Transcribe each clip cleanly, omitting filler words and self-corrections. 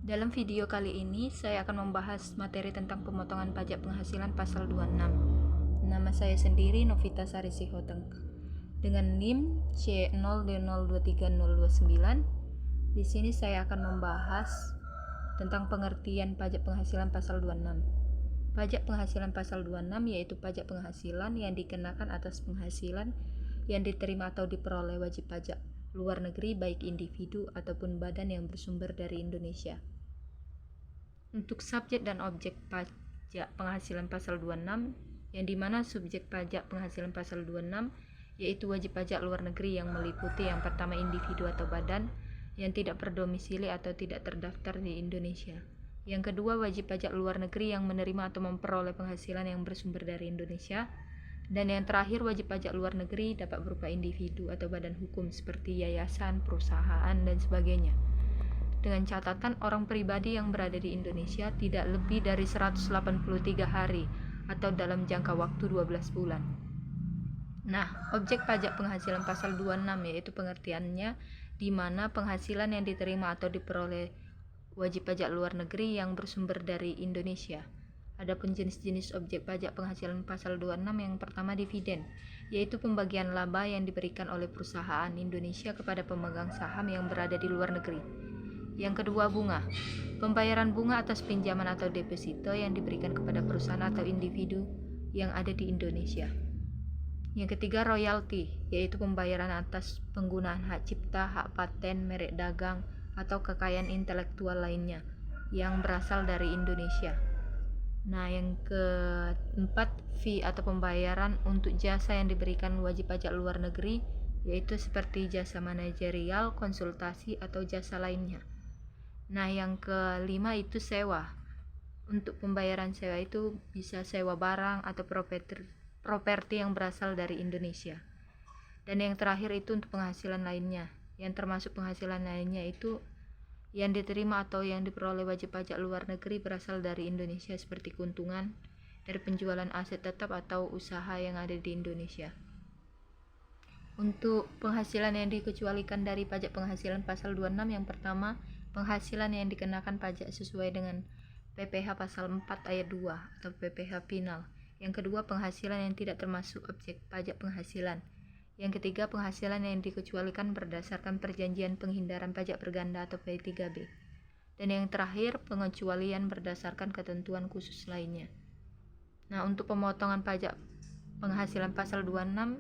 Dalam video kali ini, saya akan membahas materi tentang pemotongan pajak penghasilan pasal 26. Nama saya sendiri Novita Sari Sihoteng. Dengan NIM C0D023029, di sini saya akan membahas tentang pengertian pajak penghasilan pasal 26. Pajak penghasilan pasal 26 yaitu pajak penghasilan yang dikenakan atas penghasilan yang diterima atau diperoleh wajib pajak luar negeri baik individu ataupun badan yang bersumber dari Indonesia. Untuk subjek dan objek pajak penghasilan pasal 26, yang dimana subjek pajak penghasilan pasal 26 yaitu wajib pajak luar negeri yang meliputi yang pertama individu atau badan yang tidak berdomisili atau tidak terdaftar di Indonesia. Yang kedua, wajib pajak luar negeri yang menerima atau memperoleh penghasilan yang bersumber dari Indonesia. Dan yang terakhir, wajib pajak luar negeri dapat berupa individu atau badan hukum seperti yayasan, perusahaan, dan sebagainya. Dengan catatan orang pribadi yang berada di Indonesia tidak lebih dari 183 hari atau dalam jangka waktu 12 bulan. Nah, objek pajak penghasilan pasal 26 yaitu pengertiannya di mana penghasilan yang diterima atau diperoleh wajib pajak luar negeri yang bersumber dari Indonesia. Adapun jenis-jenis objek pajak penghasilan pasal 26 yang pertama dividen, yaitu pembagian laba yang diberikan oleh perusahaan Indonesia kepada pemegang saham yang berada di luar negeri. Yang kedua, bunga. Pembayaran bunga atas pinjaman atau deposito yang diberikan kepada perusahaan atau individu yang ada di Indonesia. Yang ketiga, royalti, yaitu pembayaran atas penggunaan hak cipta, hak paten, merek dagang, atau kekayaan intelektual lainnya yang berasal dari Indonesia. Nah, yang keempat, fee atau pembayaran untuk jasa yang diberikan wajib pajak luar negeri, yaitu seperti jasa manajerial, konsultasi, atau jasa lainnya. Nah, yang kelima itu sewa. Untuk pembayaran sewa itu bisa sewa barang atau properti yang berasal dari Indonesia. Dan yang terakhir itu untuk penghasilan lainnya, yang termasuk penghasilan lainnya itu yang diterima atau yang diperoleh wajib pajak luar negeri berasal dari Indonesia seperti keuntungan dari penjualan aset tetap atau usaha yang ada di Indonesia. Untuk penghasilan yang dikecualikan dari pajak penghasilan pasal 26, yang pertama, penghasilan yang dikenakan pajak sesuai dengan PPh pasal 4 ayat 2 atau PPh final. Yang kedua, penghasilan yang tidak termasuk objek pajak penghasilan. Yang ketiga, penghasilan yang dikecualikan berdasarkan perjanjian penghindaran pajak berganda atau P3B. Dan yang terakhir, pengecualian berdasarkan ketentuan khusus lainnya. Nah, untuk pemotongan pajak penghasilan pasal 26,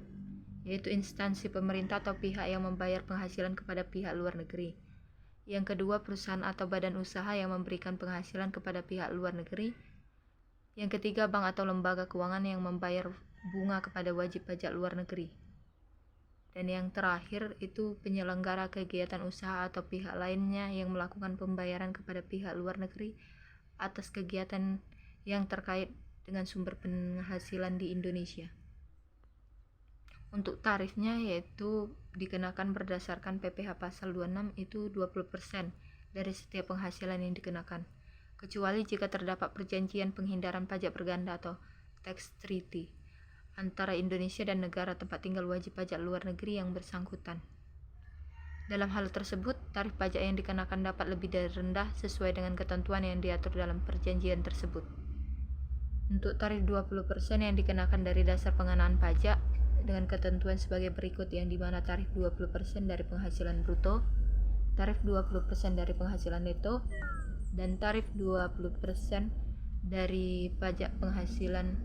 yaitu instansi pemerintah atau pihak yang membayar penghasilan kepada pihak luar negeri. Yang kedua, perusahaan atau badan usaha yang memberikan penghasilan kepada pihak luar negeri. Yang ketiga, bank atau lembaga keuangan yang membayar bunga kepada wajib pajak luar negeri. Dan yang terakhir itu penyelenggara kegiatan usaha atau pihak lainnya yang melakukan pembayaran kepada pihak luar negeri atas kegiatan yang terkait dengan sumber penghasilan di Indonesia. Untuk tarifnya yaitu dikenakan berdasarkan PPh pasal 26 itu 20% dari setiap penghasilan yang dikenakan, kecuali jika terdapat perjanjian penghindaran pajak berganda atau tax treaty antara Indonesia dan negara tempat tinggal wajib pajak luar negeri yang bersangkutan. Dalam hal tersebut, tarif pajak yang dikenakan dapat lebih dari rendah sesuai dengan ketentuan yang diatur dalam perjanjian tersebut. Untuk tarif 20% yang dikenakan dari dasar pengenaan pajak dengan ketentuan sebagai berikut, yang dimana tarif 20% dari penghasilan bruto, tarif 20% dari penghasilan neto, dan tarif 20% dari pajak penghasilan